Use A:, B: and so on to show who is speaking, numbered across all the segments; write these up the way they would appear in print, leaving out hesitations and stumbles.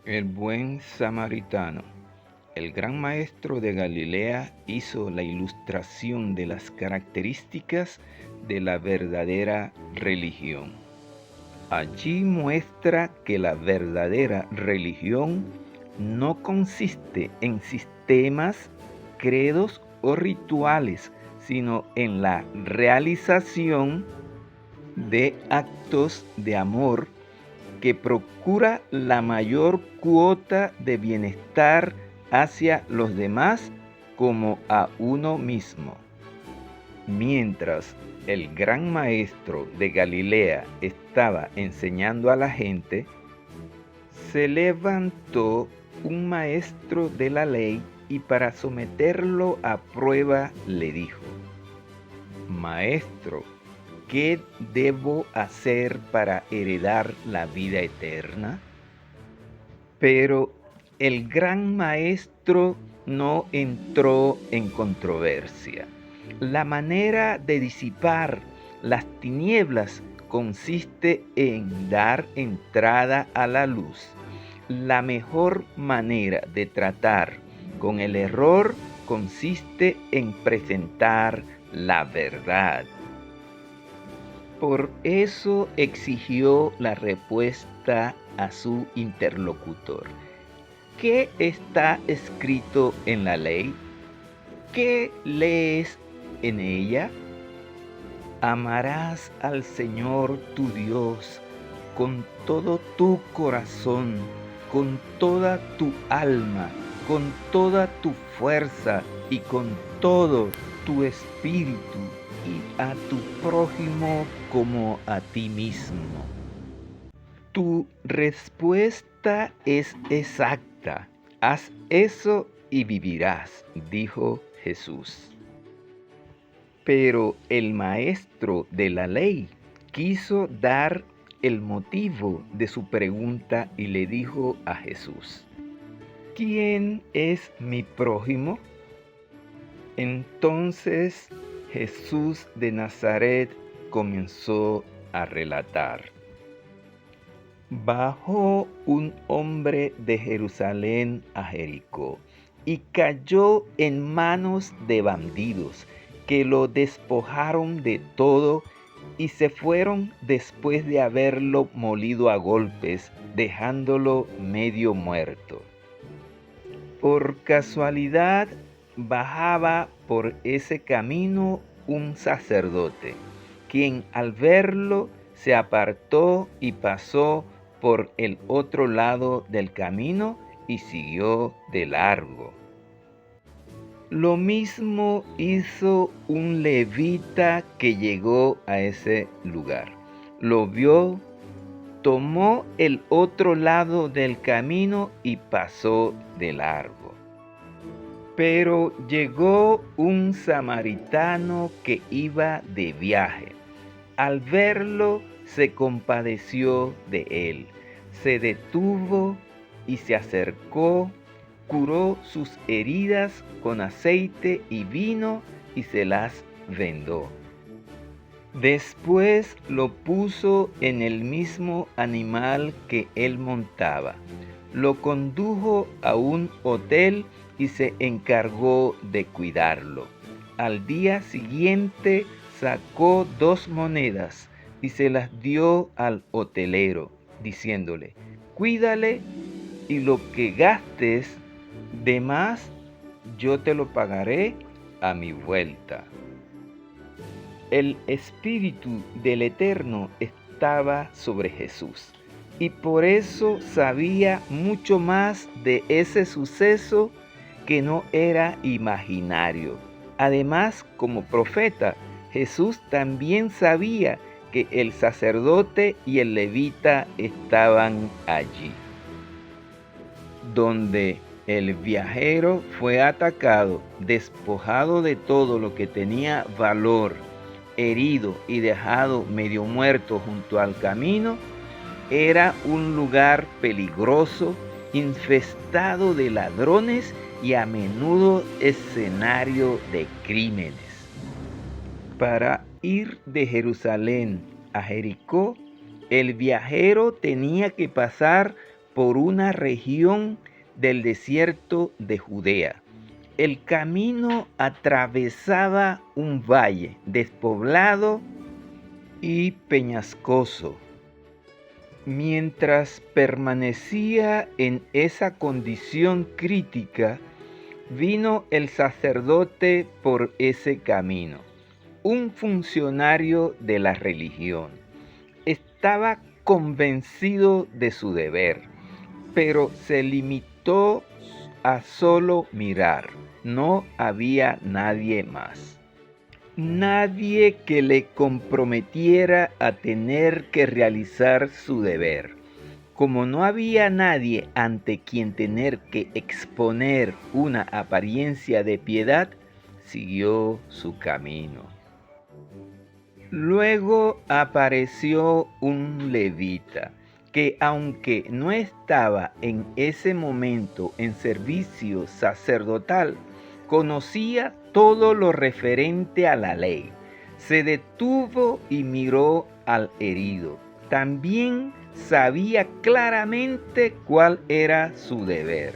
A: El buen samaritano. El gran maestro de Galilea hizo la ilustración de las características de la verdadera religión. Allí muestra que la verdadera religión no consiste en sistemas, credos o rituales, sino en la realización de actos de amor que procura la mayor cuota de bienestar hacia los demás como a uno mismo. Mientras el gran maestro de Galilea estaba enseñando a la gente, se levantó un maestro de la ley y para someterlo a prueba le dijo: Maestro, ¿qué debo hacer para heredar la vida eterna? Pero el gran maestro no entró en controversia. La manera de disipar las tinieblas consiste en dar entrada a la luz. La mejor manera de tratar con el error consiste en presentar la verdad. Por eso exigió la respuesta a su interlocutor. ¿Qué está escrito en la ley? ¿Qué lees en ella? Amarás al Señor tu Dios con todo tu corazón, con toda tu alma, con toda tu fuerza y con todo tu espíritu, y a tu prójimo como a ti mismo. Tu respuesta es exacta. Haz eso y vivirás, dijo Jesús. Pero el maestro de la ley quiso dar el motivo de su pregunta y le dijo a Jesús: ¿Quién es mi prójimo? Entonces Jesús de Nazaret comenzó a relatar. Bajó un hombre de Jerusalén a Jericó y cayó en manos de bandidos que lo despojaron de todo y se fueron después de haberlo molido a golpes, dejándolo medio muerto. Por casualidad bajaba por ese camino un sacerdote, quien al verlo se apartó y pasó por el otro lado del camino y siguió de largo. Lo mismo hizo un levita que llegó a ese lugar. Lo vio, tomó el otro lado del camino y pasó de largo. Pero llegó un samaritano que iba de viaje. Al verlo, se compadeció de él, se detuvo y se acercó, curó sus heridas con aceite y vino y se las vendó. Después lo puso en el mismo animal que él montaba, lo condujo a un hotel y se encargó de cuidarlo. Al día siguiente sacó 2 monedas y se las dio al hotelero, diciéndole: cuídale y lo que gastes de más, yo te lo pagaré a mi vuelta. El Espíritu del Eterno estaba sobre Jesús y por eso sabía mucho más de ese suceso que no era imaginario. Además, como profeta, Jesús también sabía que el sacerdote y el levita estaban allí. Donde el viajero fue atacado, despojado de todo lo que tenía valor, herido y dejado medio muerto junto al camino, era un lugar peligroso, infestado de ladrones y a menudo escenario de crímenes. Para ir de Jerusalén a Jericó, el viajero tenía que pasar por una región del desierto de Judea. El camino atravesaba un valle despoblado y peñascoso. Mientras permanecía en esa condición crítica, vino el sacerdote por ese camino, un funcionario de la religión. Estaba convencido de su deber, pero se limitó a solo mirar. No había nadie más. Nadie que le comprometiera a tener que realizar su deber. Como no había nadie ante quien tener que exponer una apariencia de piedad, siguió su camino. Luego apareció un levita que, aunque no estaba en ese momento en servicio sacerdotal, conocía todo lo referente a la ley. Se detuvo y miró al herido. También sabía claramente cuál era su deber.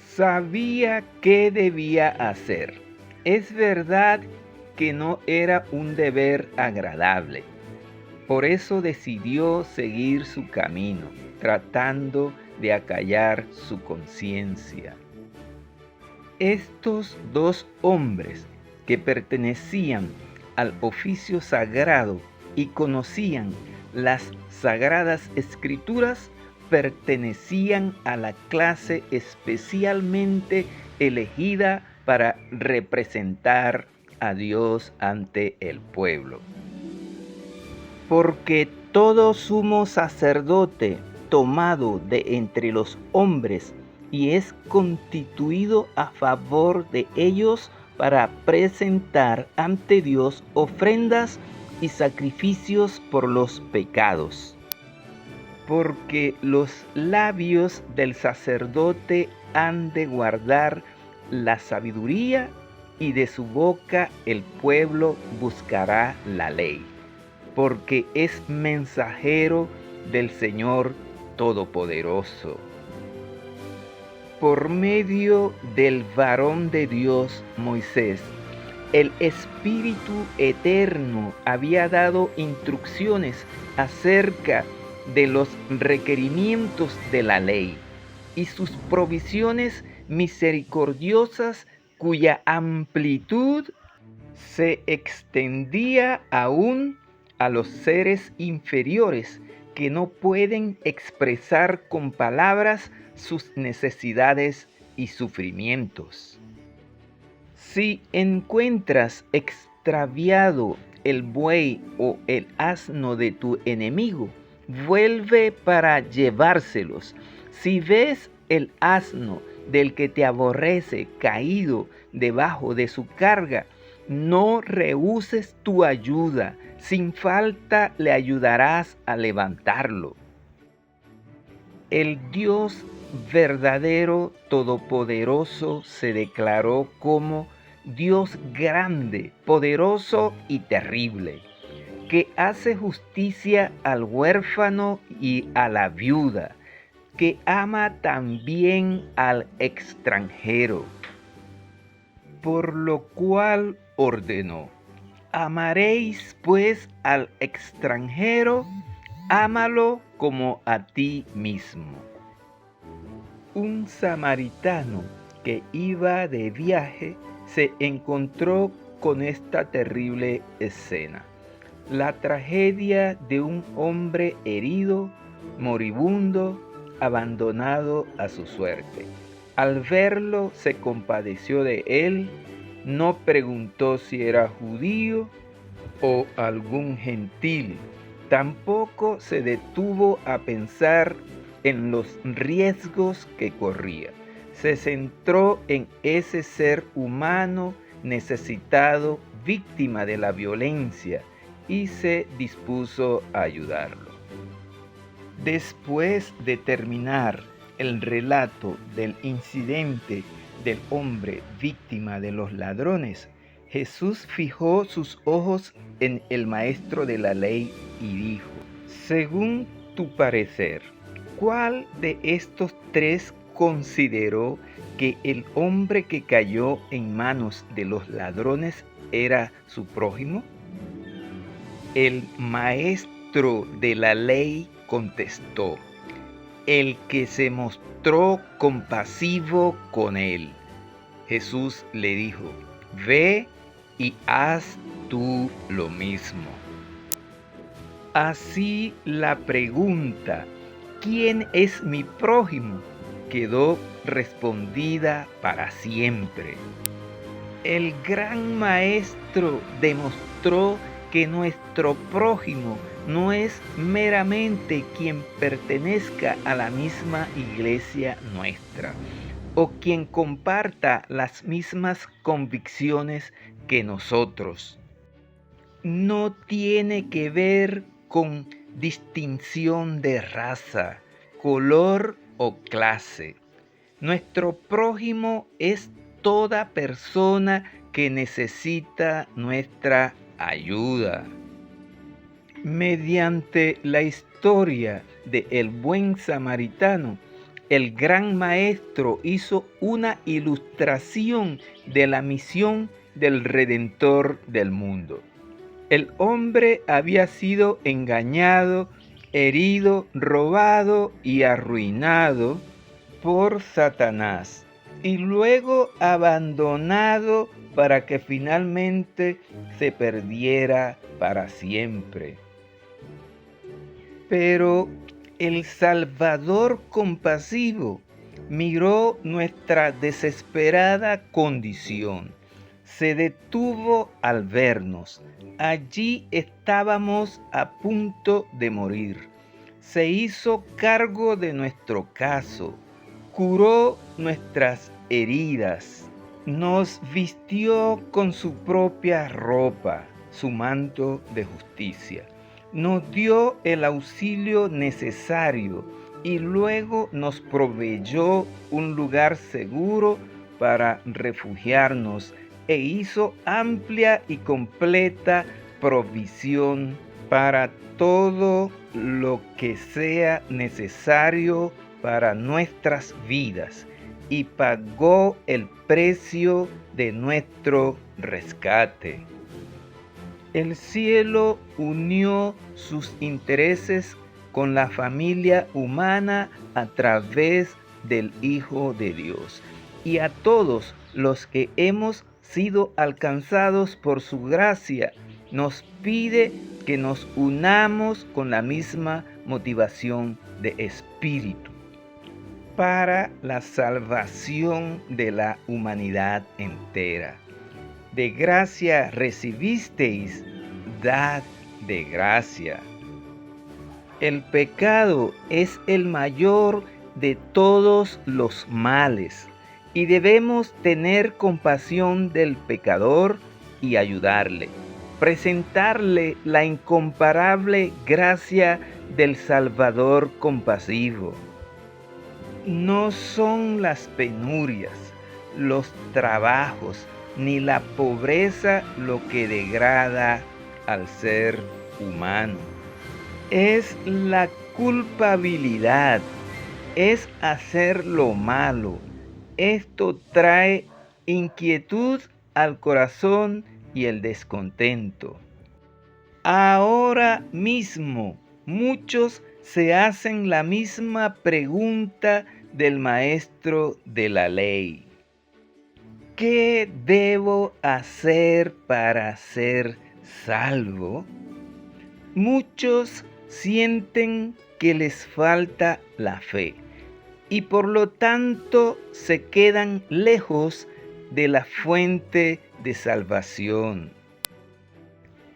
A: Sabía qué debía hacer. Es verdad que no era un deber agradable. Por eso decidió seguir su camino, tratando de acallar su conciencia. Estos dos hombres que pertenecían al oficio sagrado y conocían las sagradas escrituras pertenecían a la clase especialmente elegida para representar a Dios ante el pueblo. Porque todo sumo sacerdote tomado de entre los hombres y es constituido a favor de ellos para presentar ante Dios ofrendas y sacrificios por los pecados. Porque los labios del sacerdote han de guardar la sabiduría y de su boca el pueblo buscará la ley, porque es mensajero del Señor Todopoderoso. Por medio del varón de Dios, Moisés, el Espíritu Eterno había dado instrucciones acerca de los requerimientos de la ley y sus provisiones misericordiosas cuya amplitud se extendía aún a los seres inferiores que no pueden expresar con palabras sus necesidades y sufrimientos. Si encuentras extraviado el buey o el asno de tu enemigo, vuelve para llevárselos. Si ves el asno del que te aborrece caído debajo de su carga, no rehuses tu ayuda. Sin falta le ayudarás a levantarlo. El Dios verdadero, todopoderoso, se declaró como Dios grande, poderoso y terrible, que hace justicia al huérfano y a la viuda, que ama también al extranjero. Por lo cual ordenó: amaréis pues al extranjero, ámalo como a ti mismo. Un samaritano que iba de viaje se encontró con esta terrible escena: la tragedia de un hombre herido, moribundo, abandonado a su suerte. Al verlo se compadeció de él, no preguntó si era judío o algún gentil. Tampoco se detuvo a pensar en los riesgos que corría. Se centró en ese ser humano necesitado, víctima de la violencia, y se dispuso a ayudarlo. Después de terminar el relato del incidente del hombre víctima de los ladrones, Jesús fijó sus ojos en el maestro de la ley y dijo: según tu parecer, ¿Cuál de estos tres consideró que el hombre que cayó en manos de los ladrones era su prójimo? El maestro de la ley contestó: el que se mostró compasivo con él. Jesús le dijo: ve y haz tú lo mismo. Así la pregunta, ¿quién es mi prójimo?, quedó respondida para siempre. El gran maestro demostró que nuestro prójimo no es meramente quien pertenezca a la misma iglesia nuestra o quien comparta las mismas convicciones que nosotros. No tiene que ver con distinción de raza, color o clase. Nuestro prójimo es toda persona que necesita nuestra ayuda. Mediante la historia de El Buen Samaritano, el gran maestro hizo una ilustración de la misión del Redentor del mundo. El hombre había sido engañado, herido, robado y arruinado por Satanás, y luego abandonado para que finalmente se perdiera para siempre. Pero el Salvador compasivo miró nuestra desesperada condición. Se detuvo al vernos. Allí estábamos a punto de morir. Se hizo cargo de nuestro caso, curó nuestras heridas, nos vistió con su propia ropa, su manto de justicia, nos dio el auxilio necesario y luego nos proveyó un lugar seguro para refugiarnos e hizo amplia y completa provisión para todo lo que sea necesario para nuestras vidas y pagó el precio de nuestro rescate. El cielo unió sus intereses con la familia humana a través del Hijo de Dios. Y a todos los que hemos sido alcanzados por su gracia, nos pide que nos unamos con la misma motivación de espíritu para la salvación de la humanidad entera. De gracia recibisteis, dad de gracia. El pecado es el mayor de todos los males y debemos tener compasión del pecador y ayudarle, presentarle la incomparable gracia del Salvador compasivo. No son las penurias, los trabajos, ni la pobreza lo que degrada al ser humano. Es la culpabilidad, es hacer lo malo. Esto trae inquietud al corazón y el descontento. Ahora mismo, muchos se hacen la misma pregunta del maestro de la ley. ¿Qué debo hacer para ser salvo? Muchos sienten que les falta la fe y por lo tanto se quedan lejos de la fuente de salvación.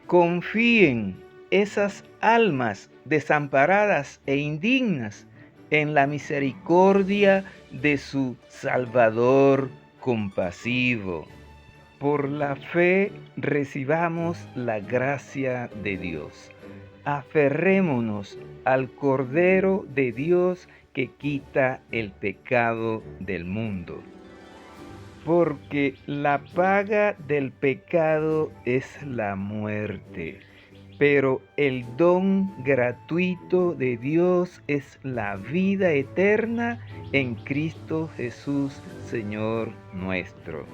A: Confíen esas almas desamparadas e indignas en la misericordia de su Salvador compasivo. Por la fe recibamos la gracia de Dios. Aferrémonos al Cordero de Dios que quita el pecado del mundo. Porque la paga del pecado es la muerte, pero el don gratuito de Dios es la vida eterna en Cristo Jesús, Señor nuestro.